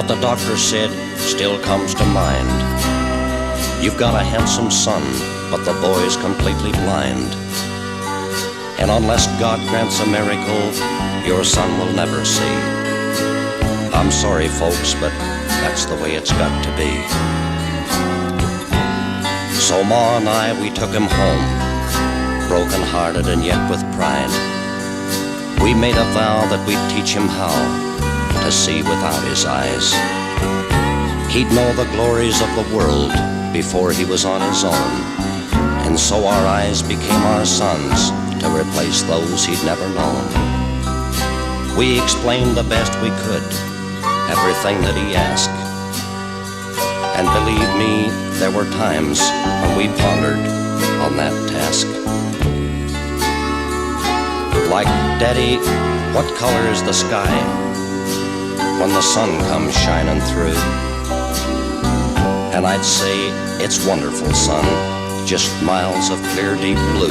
What the doctor said still comes to mind. You've got a handsome son, but the boy's completely blind. And unless God grants a miracle, your son will never see. I'm sorry, folks, but that's the way it's got to be. So Ma and I, we took him home, broken-hearted and yet with pride. We made a vow that we'd teach him how to see without his eyes. He'd know the glories of the world before he was on his own. And so our eyes became our sons to replace those he'd never known. We explained the best we could everything that he asked. And believe me, there were times when we pondered on that task. Like, Daddy, what color is the sky when the sun comes shining through? And I'd say, it's wonderful, son, just miles of clear, deep blue.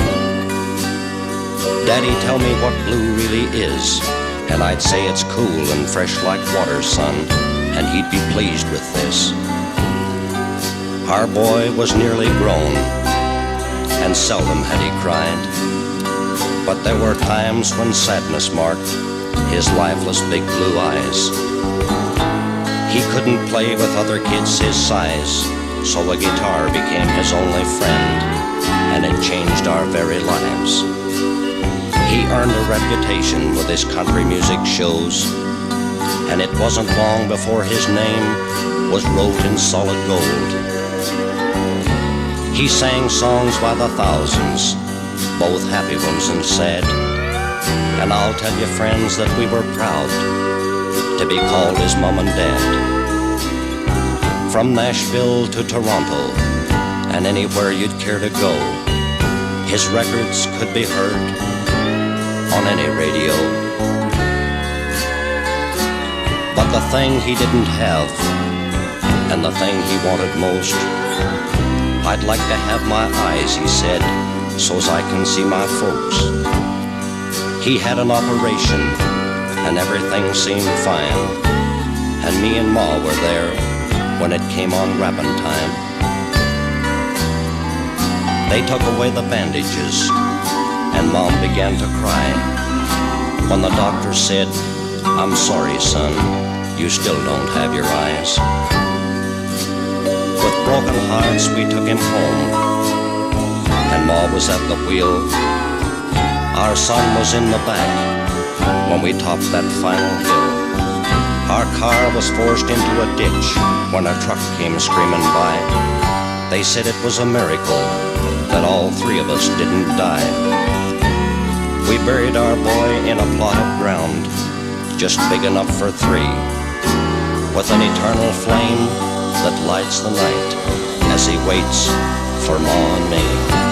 Daddy, tell me what blue really is. And I'd say it's cool and fresh like water, son, and he'd be pleased with this. Our boy was nearly grown, and seldom had he cried. But there were times when sadness marked his lifeless big blue eyes. He couldn't play with other kids his size, so a guitar became his only friend, and it changed our very lives. He earned a reputation with his country music shows, and it wasn't long before his name was wrote in solid gold. He sang songs by the thousands, both happy ones and sad, and I'll tell you, friends, that we were proud to be called his mom and dad. From Nashville to Toronto and anywhere you'd care to go, his records could be heard on any radio. But the thing he didn't have, and the thing he wanted most, I'd like to have my eyes, he said, so's I can see my folks. He had an operation, and everything seemed fine, and me and Ma were there when it came on wrapping time. They took away the bandages, and Mom began to cry when the doctor said, I'm sorry, son, you still don't have your eyes. With broken hearts we took him home, and Ma was at the wheel. Our son was in the back when we topped that final hill. Our car was forced into a ditch when a truck came screaming by. They said it was a miracle that all three of us didn't die. We buried our boy in a plot of ground just big enough for three, with an eternal flame that lights the night as he waits for Ma and me.